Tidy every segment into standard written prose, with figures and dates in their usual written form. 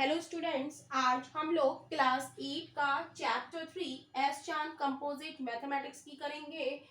Hello students, आज हम लोग क्लास 8 का chapter 3 S Chand composite mathematics की करेंगे।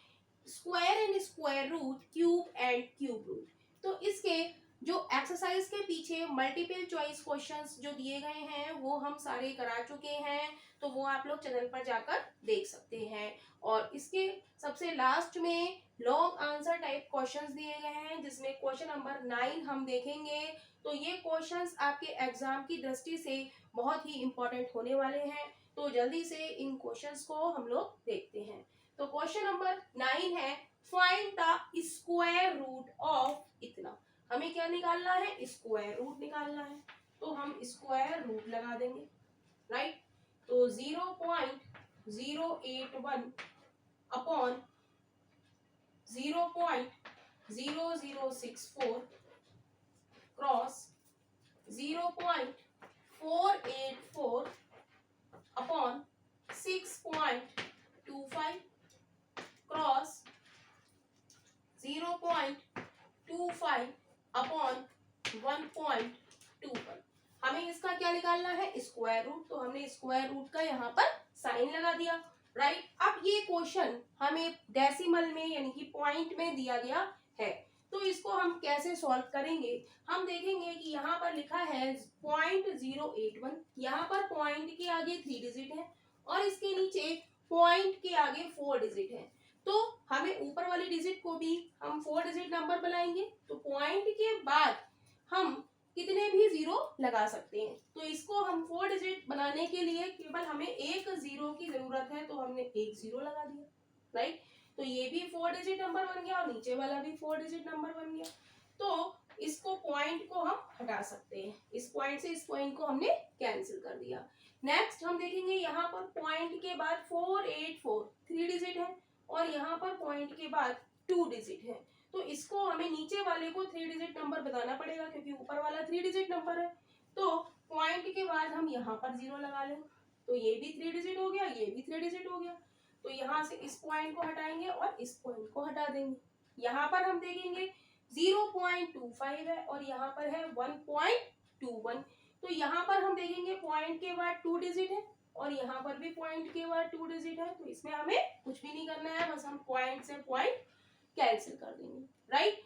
Square and square root, cube and cube root. तो इसके जो एक्सरसाइज के पीछे मल्टीपल चॉइस क्वेश्चंस जो दिए गए हैं वो हम सारे करा चुके हैं, तो वो आप लोग चैनल पर जाकर देख सकते हैं। और इसके सबसे लास्ट में लॉन्ग आंसर टाइप क्वेश्चंस दिए गए हैं, जिसमें क्वेश्चन नंबर 9 हम देखेंगे। तो ये क्वेश्चंस आपके एग्जाम की दृष्टि से बहुत ही इंपॉर्टेंट होने वाले हैं, तो जल्दी से इन क्वेश्चंस को हम लोग देखते हैं। तो क्वेश्चन नंबर 9 है, find the square root of इतना। हमें क्या निकालना है? स्क्वायर रूट निकालना है। तो हम स्क्वायर रूट लगा देंगे, राइट। तो 0.081 upon 0.0064 cross 0.484 upon 6.25 cross 0.25 upon 1.21। हमें इसका क्या निकालना है? Square root. तो हमने स्क्वायर रूट का यहाँ पर साइन लगा दिया, राइट। अब ये क्वेश्चन हमें डेसिमल में यानी कि पॉइंट में दिया गया है, तो इसको हम कैसे सॉल्व करेंगे? हम देखेंगे कि यहाँ पर लिखा है 0.081, यहाँ पर पॉइंट के आगे 3 डिजिट है और इसके नीचे पॉइंट के आगे 4 डिजिट है। तो हमें ऊपर वाली डिजिट को भी हम 4 डिजिट नंबर बनाएंगे, तो पॉइंट के बाद हम कितने भी जीरो लगा सकते हैं। तो इसको हम 4 डिजिट बनाने के लिए केवल हमें एक जीरो की जरूरत है, तो हमने एक जीरो लगा दिया, राइट। तो ये भी 4 डिजिट नंबर बन गया और नीचे वाला भी 4 डिजिट नंबर बन गया। तो इसको पॉइंट को हम हटा सकते हैं, इस पॉइंट से इस पॉइंट को हमने कैंसिल कर दिया। नेक्स्ट हम देखेंगे यहाँ पर पॉइंट के बाद 484 3 डिजिट है और यहाँ पर पॉइंट के बाद 2 डिजिट है। तो इसको हमें नीचे वाले को 3 डिजिट नंबर बताना पड़ेगा, क्योंकि ऊपर वाला 3 डिजिट नंबर है। तो पॉइंट के बाद हम यहाँ पर जीरो लगा लें, तो ये भी 3 डिजिट हो गया, ये भी 3 डिजिट हो गया। तो यहाँ से इस पॉइंट को हटाएंगे और इस पॉइंट को हटा देंगे। यहाँ पर हम देखेंगे 0.25 है और यहाँ पर है 1.21। तो यहाँ पर हम देखेंगे पॉइंट के बाद 2 डिजिट है और यहाँ पर भी पॉइंट के बाद 2 डिजिट है। तो इसमें हमें कुछ भी नहीं करना है, बस हम पॉइंट से पॉइंट कैंसिल कर देंगे, राइट।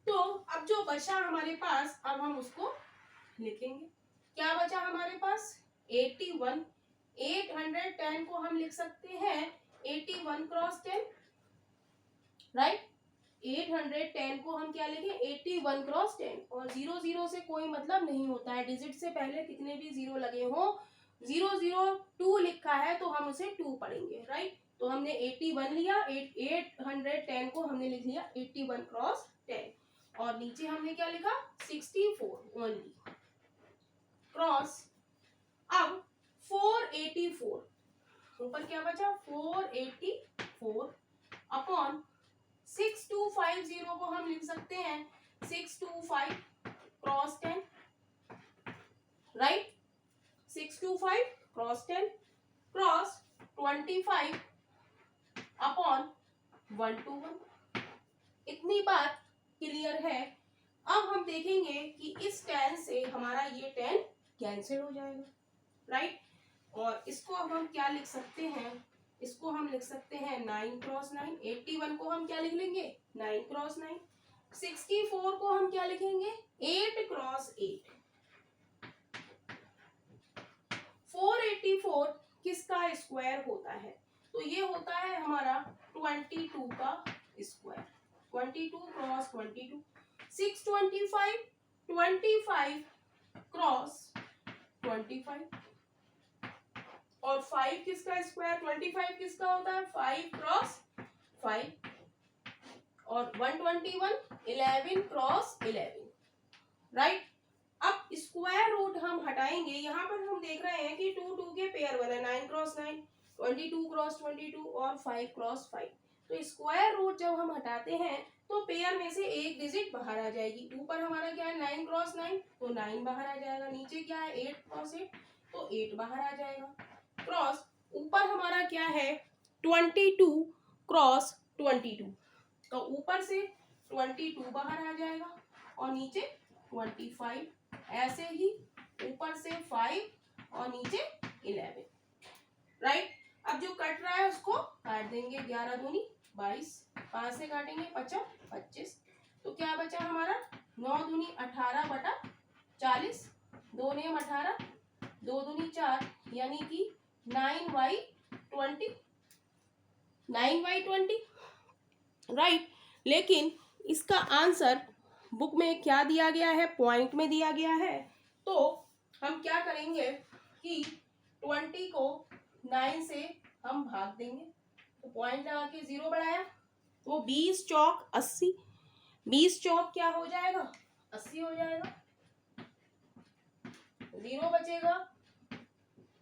तो अब जो बचा हमारे पास, अब हम उसको लिखेंगे। क्या बचा हमारे पास? 81। 810 को हम लिख सकते हैं 81 क्रॉस 10, राइट। 810 को हम क्या लिखें? 81 क्रॉस 10। और 00 से कोई मतलब नहीं होता है, डिजिट से पहले कितने भी जीरो लगे हो। 002 लिखा है तो हम उसे 2 पढ़ेंगे, राइट। तो हमने 81 लिया, 810 को हमने लिख लिया 81 क्रॉस 10 और नीचे हमने क्या लिखा? 64 ओनली क्रॉस। अब 484, ऊपर क्या बचा? 484 अपॉन 6250 को हम लिख सकते हैं 625 cross 10, right. 625 cross 10 cross 25 upon 121। इतनी बात क्लियर है। अब हम देखेंगे कि इस 10 से हमारा ये 10 कैंसिल हो जाएगा, राइट। और इसको अब हम क्या लिख सकते हैं? इसको हम लिख सकते हैं 9 क्रॉस 9। 81 को हम क्या लिख लेंगे? 9 क्रॉस 9। 64 को हम क्या लिखेंगे? 8 क्रॉस 8। 484 किसका स्क्वायर होता है? तो ये होता है हमारा 22 का स्क्वायर। 22 क्रॉस 22। 625 25 क्रॉस 25 और 5 किसका स्क्वायर? 25 किसका होता है? 5 क्रॉस 5 और 121 11 क्रॉस 11, राइट। अब स्क्वायर रूट हम हटाएंगे। यहाँ पर हम देख रहे हैं कि 2 2 के पेयर बने, 9 क्रॉस 9, 22 क्रॉस 22 और 5 क्रॉस 5। तो स्क्वायर रूट जब हम हटाते हैं तो पेयर में से एक डिजिट बाहर आ जाएगी। ऊपर हमारा क्या है? 9 क्रॉस 9, तो 9 बाहर आ जाएगा। नीचे क्या है? 8 क्रॉस 8, तो 8 बाहर आ जाएगा। क्रॉस ऊपर हमारा क्या है? 22 क्रॉस 22, तो ऊपर से 22 बाहर आ जाएगा और नीचे 25। ऐसे ही ऊपर से 5 5 और नीचे 11, राइट। अब जो कट रहा है उसको काट देंगे, 11 दूनी 22, 5 से काटेंगे 5 25, तो क्या बचा हमारा 9 दूनी 18 बटा 40, 2 नेम 18, 2 दूनी 4, यानी कि 9/20, 9/20, राइट। लेकिन इसका आंसर बुक में क्या दिया गया है, पॉइंट में दिया गया है। तो हम क्या करेंगे कि 20 को 9 से हम भाग देंगे, तो पॉइंट लगा के 0 बढ़ाया, तो 20 चौक 80, 20 चौक क्या हो जाएगा 80 हो जाएगा, 0 बचेगा,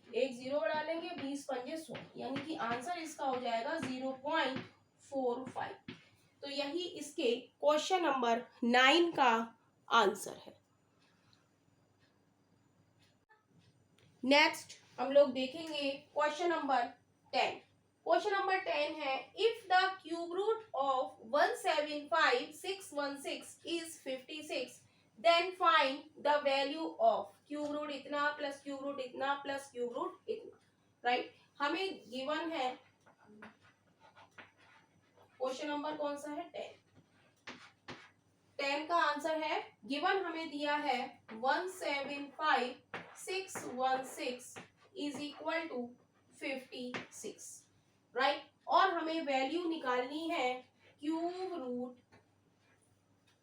एक 0 बढ़ा लेंगे, 20 पंजे 100, यानी कि आंसर इसका हो जाएगा 0.45। तो यही इसके क्वेश्चन नंबर 9 का आंसर है। नेक्स्ट हम लोग देखेंगे क्वेश्चन नंबर 10। क्वेश्चन नंबर 10 है, if the cube root of 175616 is 56, then find the value of cube root इतना प्लस क्यूब रूट इतना प्लस क्यूब रूट इतना, राइट। हमें गिवन है क्वेश्चन नंबर कौन सा है 10 का आंसर है, गिवन हमें दिया है 175616 इज इक्वल टू 56, राइट। और हमें वैल्यू निकालनी है cube root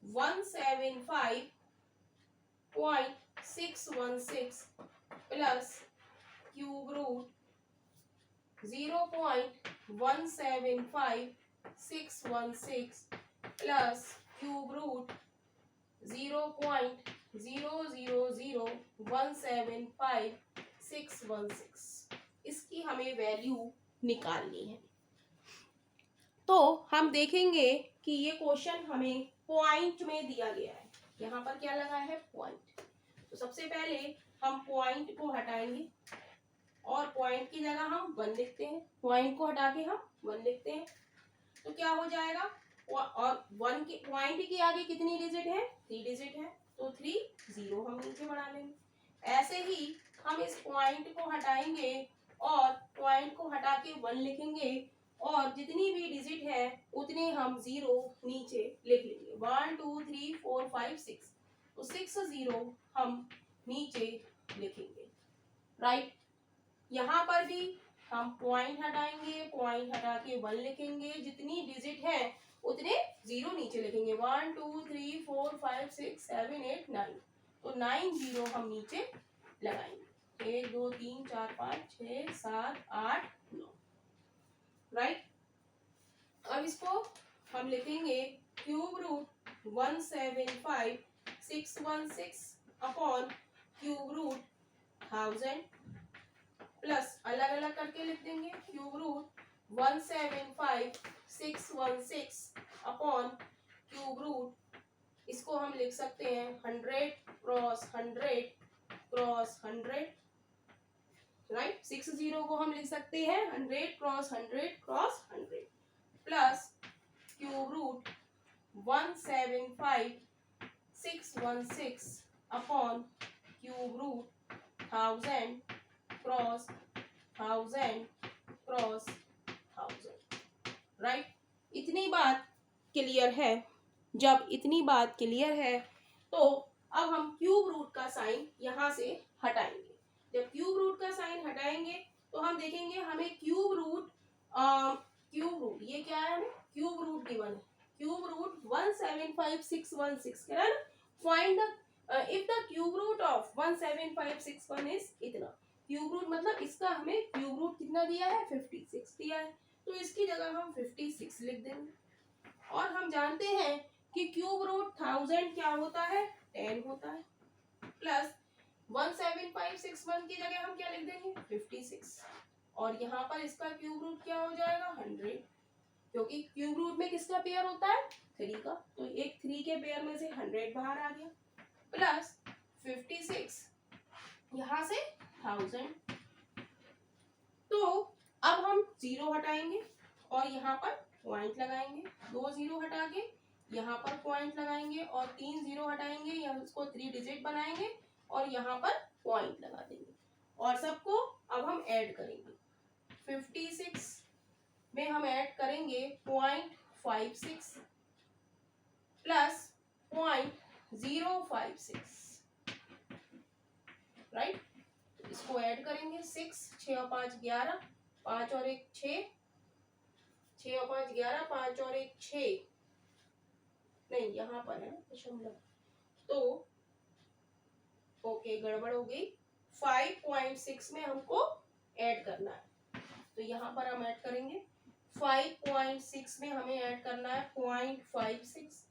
175.616 plus cube root 0.175616 plus cube root 0.000175,616, इसकी हमें वैल्यू निकालनी है। तो हम देखेंगे कि ये क्वेश्चन हमें पॉइंट में दिया गया है, यहाँ पर क्या लगा है पॉइंट। तो सबसे पहले हम पॉइंट को हटाएंगे और पॉइंट की जगह हम 1 लिखते हैं, पॉइंट को हटा के हम 1 लिखते हैं, तो क्या हो जाएगा, और 1 के पॉइंट के आगे कितनी डिजिट है 3 डिजिट है, तो 3 0 हम नीचे बढ़ा लेंगे। ऐसे ही हम इस पॉइंट को हटाएंगे और पॉइंट को हटा के 1 लिखेंगे और जितनी भी डिजिट है उतने हम 0 नीचे लिख लेंगे, 1 2 3 4 5 6, तो 6 0 हम नीचे लिखेंगे, राइट। यहाँ पर भी हम पॉइंट हटाएंगे, पॉइंट हटा के 1 लिखेंगे, जितनी डिजिट है उतने 0 नीचे लिखेंगे, 1 2 3 4 5 6 7 8 9, तो 9 0 हम नीचे लगाएंगे, 1 2 3 4 5 6 7 8 9, राइट। अब इसको हम लिखेंगे cube root 175,616 upon cube root 1000 plus अलग अलग करके लिख देंगे, cube root 175,616 upon cube root, इसको हम लिख सकते हैं 100 क्रॉस 100 क्रॉस 100, राइट। 60 को हम लिख सकते हैं 100 cross 100 cross 100 plus cube root 175,616 upon cube root 1000 cross 1000 cross 1000, right. इतनी बात क्लियर है। जब इतनी बात क्लियर है तो अब हम क्यूब रूट का साइन यहाँ से हटाएंगे। जब क्यूब रूट का साइन हटाएंगे तो हम देखेंगे हमें क्यूब रूट ये क्या है, हमें क्यूब रूट गिवन है, क्यूब रूट 175,616 है ना। Find the if the cube root of 175,616 is इतना, क्यूब रूट मतलब इसका हमें क्यूब रूट कितना दिया है 56 दिया है, तो इसकी जगह हम 56 लिख देंगे। और हम जानते हैं कि क्यूब रूट 1000 क्या होता है 10 होता है, प्लस 175,616 की जगह हम क्या लिख देंगे 56, और यहाँ पर इसका क्यूब रूट क्या हो जाएगा 100, क्योंकि क्यूब रूट में किसका पेयर होता है 3 का, तो एक 3 के पेयर में से 100 बाहर आ गया, प्लस 56 यहाँ से 1000। तो अब हम 0 हटाएंगे और यहाँ पर पॉइंट लगाएंगे, 2 0 हटा के यहाँ पर पॉइंट लगाएंगे और 3 0 हटाएंगे, यहाँ उसको 3 डिजिट बनाएंगे और यहाँ पर पॉइंट लगा देंगे, और सबको अब हम ऐड करेंगे। 56 में हम ऐड करेंगे 0.56 प्लस 0.056, राइट। इसको ऐड करेंगे 6, 6 और 5 11, 5 और 1 6, 6 और 5 11, 5 और 1 6, नहीं यहाँ पर है दशमलव, तो ओके गड़बड़ हो गई। 5.6 में हमको ऐड करना है, तो यहाँ पर हम ऐड करेंगे 5.6 में हमें ऐड करना है 0.56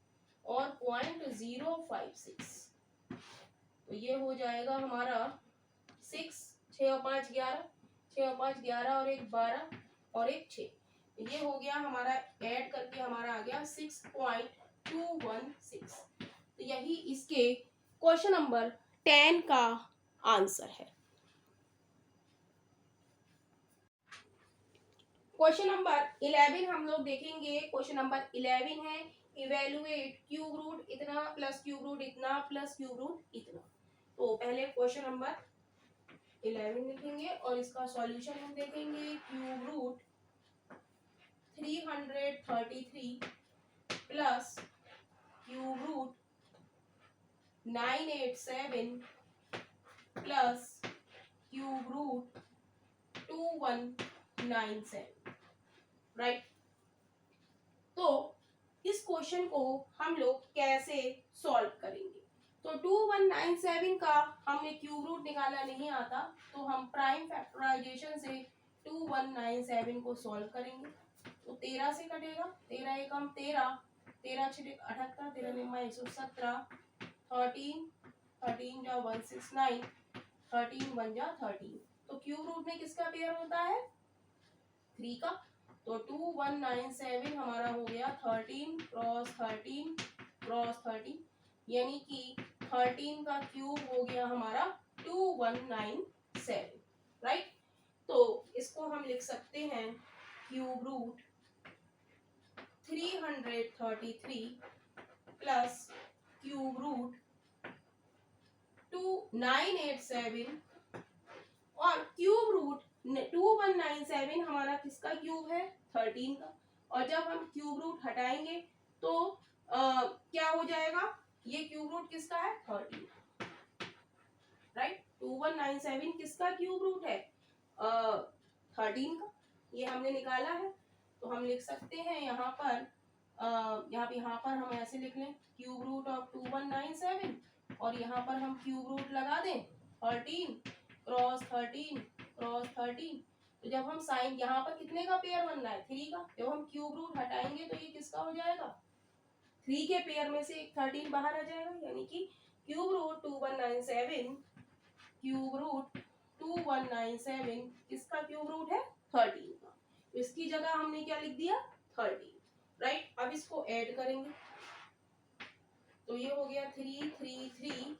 और 0.056, तो ये हो जाएगा हमारा 6, 6 और 5 11, 6 और 5 11 और 1 12 और 1 6, ये हो गया हमारा, ऐड करके हमारा आ गया 6.216। तो यही इसके क्वेश्चन नंबर 10 का आंसर है। क्वेश्चन नंबर 11 हम लोग देखेंगे। क्वेश्चन नंबर 11 है इवेलुएट क्यूब रूट इतना प्लस क्यूब रूट इतना प्लस क्यूब रूट इतना। तो पहले क्वेश्चन नंबर 11 लिखेंगे और इसका सॉल्यूशन हम देखेंगे। Cube root 333 plus cube root 987 plus cube root 2197, right. तो इस क्वेश्चन को हम लोग कैसे सॉल्व करेंगे? तो 2197 का हमें क्यूब रूट निकालना नहीं आता, तो हम प्राइम फैक्टराइजेशन से 2197 को सॉल्व करेंगे। तो 13 से कटेगा, 13 एकम 13, 13 छठे 78, 13 निम्मा 117, 13 13 जा 169, 13 1 जा 13। तो क्यूब रूट में किसका पेयर होता है? 3 का। तो 2197 हमारा हो गया 13 क्रॉस 13 क्रॉस 13, यानी कि 13 का क्यूब हो गया हमारा 2197, राइट। तो इसको हम लिख सकते हैं cube root 333 plus cube root 2987 और क्यूब रूट 2197 हमारा किसका क्यूब है? 13 का। और जब हम क्यूब रूट हटाएंगे तो क्या हो जाएगा? ये क्यूब रूट किसका है? 13, राइट। 2197 किसका क्यूब रूट है? 13 का। ये हमने निकाला है, तो हम लिख सकते हैं यहाँ पर यहाँ पर हम ऐसे लिख लें क्यूब रूट ऑफ 2197 और यहाँ पर हम क्यूब रूट लगा दें 13 क्रॉस 13 क्रॉस 13। तो जब हम साइन, यहाँ पर कितने का पेयर बन रहा है? 3 का। जब हम क्यूब रूट हटाएंगे तो ये किसका हो जाएगा? 3 के पेयर में से एक 13 बाहर आ जाएगा, यानी कि क्यूब रूट 2197 किसका क्यूब रूट है? 13 का। तो इसकी जगह हमने क्या लिख दिया? 13, राइट। अब इसको ऐड करेंगे तो ये हो गया 333।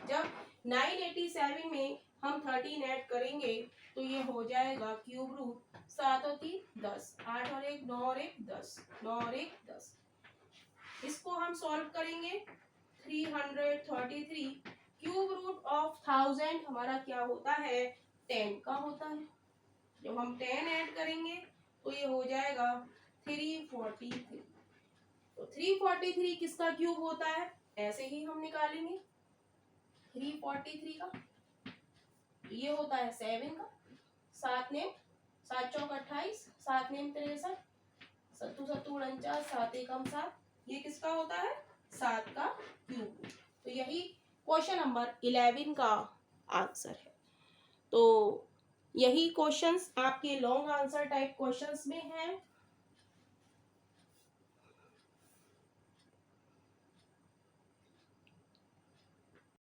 जब 987 में हम 13 ऐड करेंगे तो ये हो जाएगा क्यूब रूट 7 और 3 10, 8 और 1 9 और 1 10, 9 और 1 10। इसको हम सॉल्व करेंगे। 333 क्यूब रूट ऑफ 1000 हमारा क्या होता है? 10 का होता है। जब हम 10 ऐड करेंगे तो ये हो जाएगा 343। तो 343 किसका क्यूब होता है? ऐसे ही हम निकालेंगे 343 का। ये होता है 7 का। 7 नेम 7 चौक 28, 7 नेम 63, 7 7 49, 7 एकम 7, ये किसका होता है? 7 का क्यूब। तो यही क्वेश्चन नंबर 11 का आंसर है। तो यही क्वेश्चंस आपके लॉन्ग आंसर टाइप क्वेश्चंस में हैं।